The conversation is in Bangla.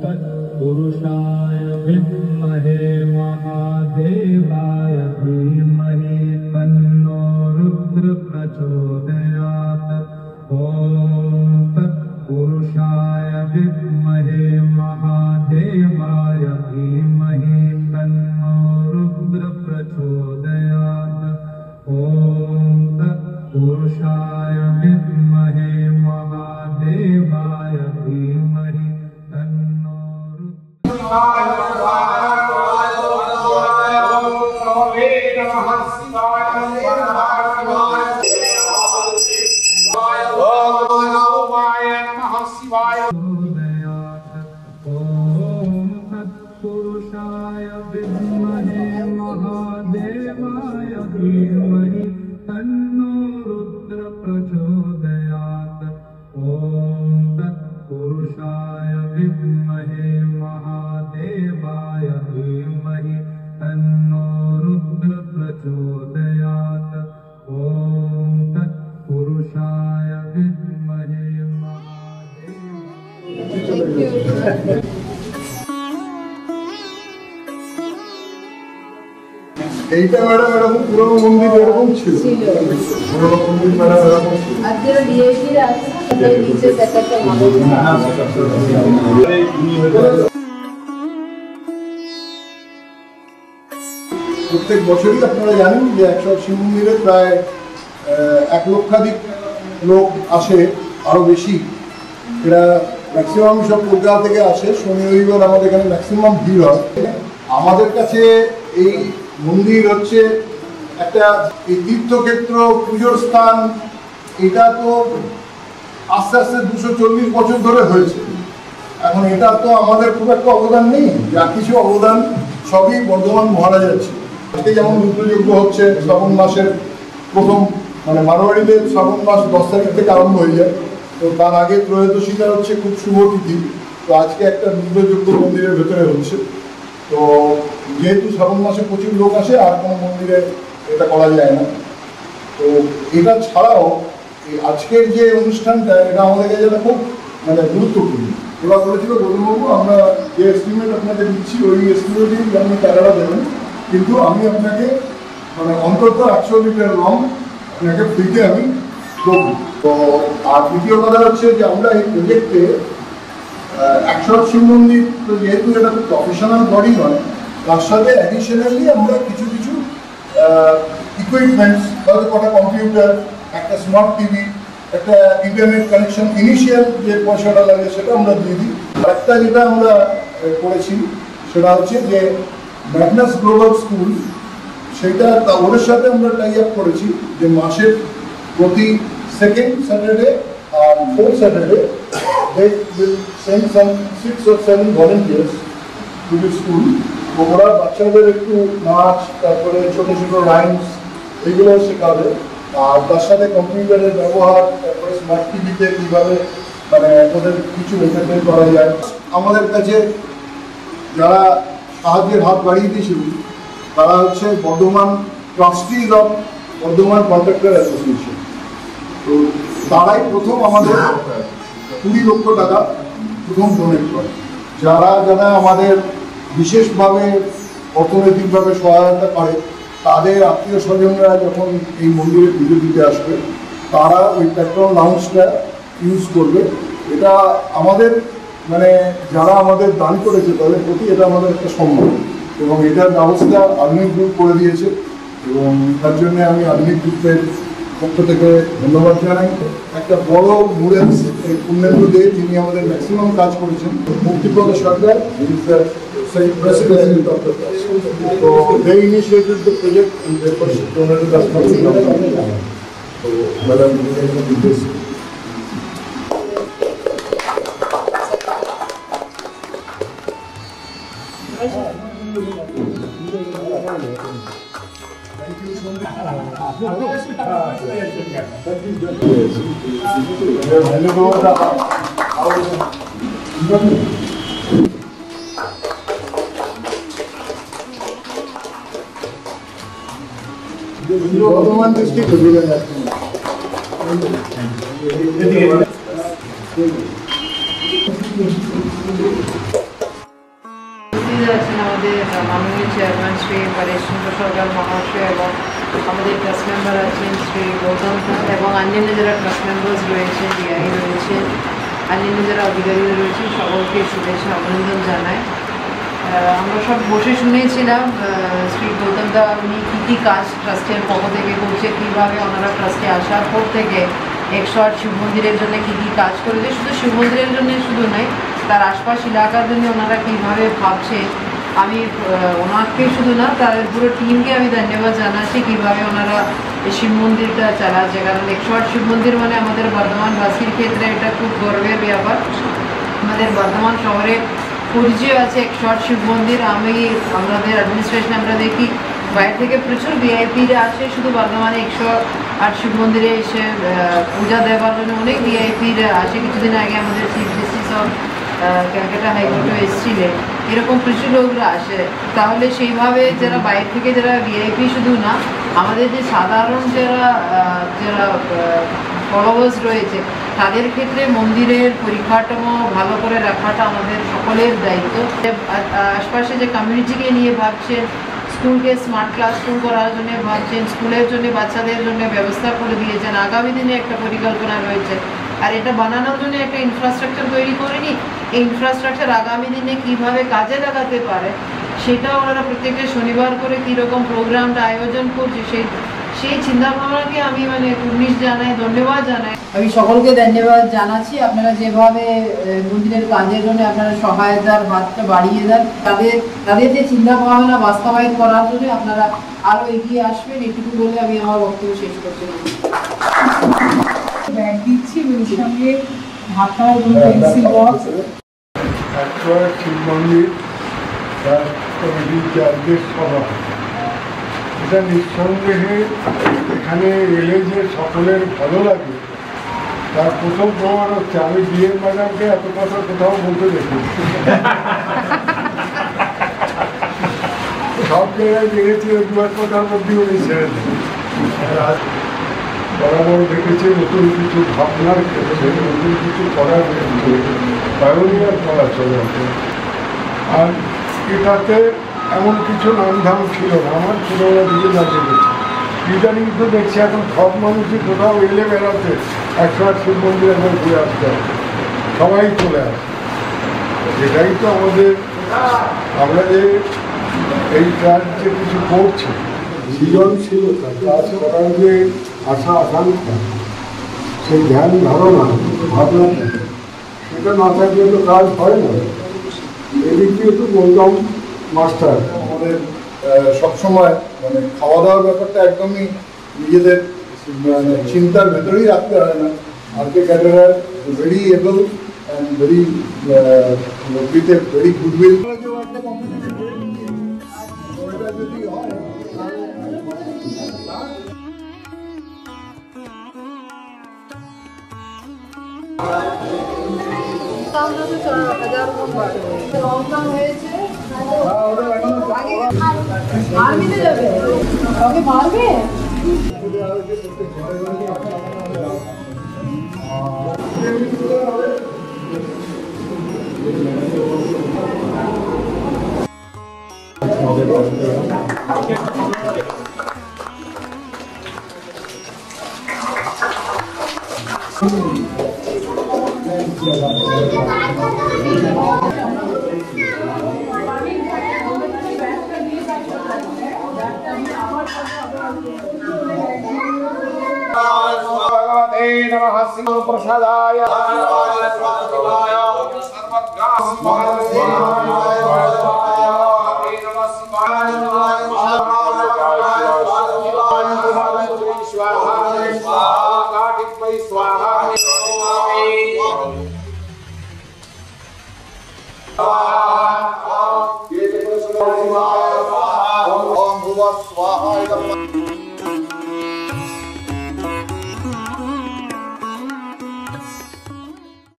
तत्पुरुषाय विद्महे महादेवाय धीमहि तन्नो रुद्र प्रचोदयात्। ॐ तत्पुरुषाय विद्महे महादेवाय धीमहि तन्नो रुद्र प्रचोदयात्। ॐ तत्पुरुषाय विद्महे महादेवाय धीमहि तन्नो तत्पुरुषाय विद्महे महादेवाय धीमहि तन्नो रुद्र प्रचोदयात्। ॐ तत्पुरुषाय विद्महे महादेवाय धीमहि तन्नो रुद्र प्रचोदयात्। ॐ तत्पुरुषाय विद्महे महादेवाय। এইটা ম্যাডাম এরকম পুরনো মন্দির এরকম ছিল, পুরনো মন্দির ম্যাডাম এরকম ছিল। প্রত্যেক বছরই আপনারা জানেন যে 100 শিব মন্দিরে প্রায় 1 লক্ষাধিক লোক আসে, আরো বেশি। এরা ম্যাক্সিমাম সব কলকাতা থেকে আসে, শনি রবিবার আমাদের এখানে ম্যাক্সিমাম ভিড় হয়। আমাদের কাছে এই মন্দির হচ্ছে একটা তীর্থক্ষেত্র, পুজোর স্থান। এটা তো আস্তে আস্তে 240 বছর ধরে হয়েছে। এখন এটা তো আমাদের খুব একটা অবদান নেই, যা কিছু অবদান সবই বর্ধমান মহারাজার ছিল। আজকে যেমন রুদ্রযজ্ঞ হচ্ছে শ্রাবণ মাসের প্রথম, মানে মারোয়াড়িদের শ্রাবণ মাস 10 তারিখ থেকে আরম্ভ হয়ে যায়। তো তার আগে ত্রয়োদশীটা হচ্ছে খুব শুভ তিথি। তো আজকে একটা রুদ্রযজ্ঞ মন্দিরের ভেতরে হচ্ছে। তো যেহেতু শ্রাবণ মাসে প্রচুর লোক আসে, আর কোনো মন্দিরে এটা করা যায় না। তো এটা ছাড়াও আজকের যে অনুষ্ঠানটা, এটা আমাদের কাছে খুব মানে গুরুত্বপূর্ণ। ওরা বলেছিল গৌতমবাবু, আমরা যে এস্টিমেট আপনাদের দিচ্ছি ওই এস্টিমেটেই আপনি টাকাটা দেবেন, কিন্তু আমি আপনাকে মানে অন্তত 100 লিটার রং আপনাকে ফ্রিতে আমি দেবো। তো আর দ্বিতীয় কথা হচ্ছে যে আমরা এই প্রজেক্টে 100 শিব মন্দির, তো যেহেতু এটা খুব প্রফেশনাল বডি নয়, তার সাথে অ্যাডিশনালি আমরা কিছু কিছু ইকুইপমেন্টস, তাহলে কটা কম্পিউটার, একটা স্মার্ট টিভি, একটা ইন্টারনেট কানেকশন, ইনিশিয়াল যে পয়সাটা লাগে সেটা আমরা দিয়ে দিই। আরেকটা যেটা আমরা করেছি সেটা হচ্ছে যে ম্যাগনাস গ্লোবাল স্কুল, সেটা ওদের সাথে আমরা টাই আপ করেছি যে মাসের প্রতি সেকেন্ড স্যাটারডে আর fourth Saturday they will send some 6 or 7 volunteers to the school. ওরা বাচ্চাদের একটু নাচ, তারপরে ছোট ছোট রাইমস এগুলো শেখাবে। আর তার সাথে কম্পিউটারের ব্যবহার, তারপরে স্মার্ট টিভিতে কীভাবে মানে ওদের কিছু এন্টারটেইন করা যায়। আমাদের কাছে যারা সাহায্যের হাত বাড়িয়ে দিয়েছিল তারা হচ্ছে Bardhaman trustees of Bardhaman contractor association. তো তারাই প্রথম আমাদের 20 লক্ষ টাকা প্রথম ডোনেট করে। যারা যারা আমাদের বিশেষভাবে অর্থনৈতিকভাবে সহায়তা করে, তাদের আত্মীয় স্বজনরা যখন এই মন্দিরে পুজো দিতে আসবে, তারা ওই পেট্রোল লাউঞ্জটা ইউজ করবে। এটা আমাদের মানে যারা আমাদের দান করেছে তাদের প্রতি এটা আমাদের একটা সম্মান, এবং এটার ব্যবস্থা আধুনিক গ্রুপ করে দিয়েছে, এবং তার জন্য আমি আধুনিক গ্রুপের পক্ষ থেকে ধন্যবাদ জানাই। একটা বড় মুরেন্স পুণ্যেন্দু দে, তিনি আমাদের ম্যাক্সিমাম কাজ করেছেন। Muktipada Sarkar, president of the trust. তো they initiated the project and they donated us money. So madam, this Bardhaman district আছেন আমাদের মাননীয় চেয়ারম্যান শ্রী পরেশ চন্দ্র সরকার মহাশয় এবং আমাদের ট্রাস্ট মেম্বার আছেন শ্রী গৌতম এবং অন্যান্য যারা ট্রাস্ট মেম্বার্স রয়েছেন, ডিআই রয়েছেন, অন্যান্য যারা অধিকারীরা রয়েছেন, সকলকে শুভেচ্ছা অভিনন্দন জানাই। আমরা সব বসে শুনেছিলাম শ্রী গৌতম দা উনি কী কী কাজ ট্রাস্টের পক্ষ থেকে করছে, কীভাবে ওনারা ট্রাস্টে আসার পর থেকে 108 শিব মন্দিরের জন্য কী কী কাজ করেছে, শুধু শিব মন্দিরের জন্য শুধু নয়, তার আশপাশ এলাকার জন্য ওনারা কীভাবে ভাবছে। আমি ওনাকে শুধু না, তার পুরো টিমকে আমি ধন্যবাদ জানাচ্ছি কীভাবে ওনারা এই শিব মন্দিরটা চালাচ্ছে। কারণ 108 শিব মন্দির মানে আমাদের বর্ধমানবাসীর ক্ষেত্রে এটা খুব গর্বের ব্যাপার। আমাদের বর্ধমান শহরে পরিচয় আছে 108 শিব মন্দির। আমাদের অ্যাডমিনিস্ট্রেশন আমরা দেখি বাইরে থেকে প্রচুর ভিআইপিরা আসে শুধু বর্ধমানে 108 শিব মন্দিরে এসে পূজা দেওয়ার জন্য। অনেক ভিআইপিরা আসে। কিছুদিন আগে আমাদের চিফ জাস্টিস অফ ক্যালকাটা হাইকোর্টে এসেছিলেন, এরকম প্রচুর লোকরা আসে। তাহলে সেইভাবে যারা বাইরে থেকে যারা ভিআইপি শুধু না, আমাদের যে সাধারণ যারা ফলোয়ার্স রয়েছে তাদের ক্ষেত্রে মন্দিরের পরিকাঠামো ভালো করে রাখাটা আমাদের সকলের দায়িত্ব। আশপাশে যে কমিউনিটিকে নিয়ে ভাবছেন, স্কুলকে স্মার্ট ক্লাসরুম করার জন্য ভাবছেন, স্কুলের জন্য বাচ্চাদের জন্য ব্যবস্থা করে দিয়েছেন, আগামী দিনে একটা পরিকল্পনা রয়েছে। আর এটা বানানোর জন্য একটা ইনফ্রাস্ট্রাকচার তৈরি করেনি, এই ইনফ্রাস্ট্রাকচার আগামী দিনে কীভাবে কাজে লাগাতে পারে সেটা ওনারা প্রত্যেকটা শনিবার করে কীরকম প্রোগ্রামটা আয়োজন করছে সেই চিন্তাভাবনাকে আমি কুর্নিশ জানাই, ধন্যবাদ জানাই। আমি সকলকে ধন্যবাদ জানাচ্ছি। আপনারা যেভাবে মন্দিরের কাজের জন্য আপনারা সহায়তার হাতটা বাড়িয়ে দেন, তাদের যে চিন্তাভাবনা বাস্তবায়ন করার জন্য আপনারা আরও এগিয়ে আসবেন, এটুকু বলে আমি আমার বক্তব্য শেষ করতে চাই। ব্যাগ দিচ্ছি এবং সঙ্গে ঢাকা এবং পেন্সিল বক্স। 108 শিব মন্দির কমিটির চার্জের সভা, এটা নিঃসন্দেহে এখানে এলে যে সকলের ভালো লাগে তার প্রথম প্রমাণ হচ্ছে আমি বিএম ম্যাডামকে এত কথা কোথাও বলতে দেখি। সব জায়গায় দেখেছি দুয়ার কথার মধ্যে উনি ছিলেন। বরাবর দেখেছি নতুন কিছু ভাবনার ক্ষেত্রে, নতুন কিছু করার ক্ষেত্রে পায়োনিয়ার করা চলে আসে। আর এটাতে এমন কিছু নামধাম ছিল না, আমার ছোটবেলা দিকে না দেখেছি। ইদানিং তো দেখছি এখন সব মানুষই কোথাও এলে বেড়াতে 108 শিব মন্দিরে একবার ঘুরে আসতে হবে, সবাই চলে আসে। এটাই তো আমাদের, আমরা যে এই কাজ যে কিছু করছি, সৃজনশীলতা কাজ করার যে আশা আকাঙ্ক্ষা, সেই ধ্যান ধারণা ভাবনা, সেটা না থাকলে তো কাজ হয় না। এদিক দিয়ে তো বললাম মাস্টার আমাদের সবসময় খাওয়া দাওয়ার ব্যাপারটা একদমই নিজেদের চিন্তার ভেতরেই রাখতে হয় না। R K caterer very able and very with a very goodwill. যদি হয় মারবে नमः सिंह प्रसादाय स्वाहा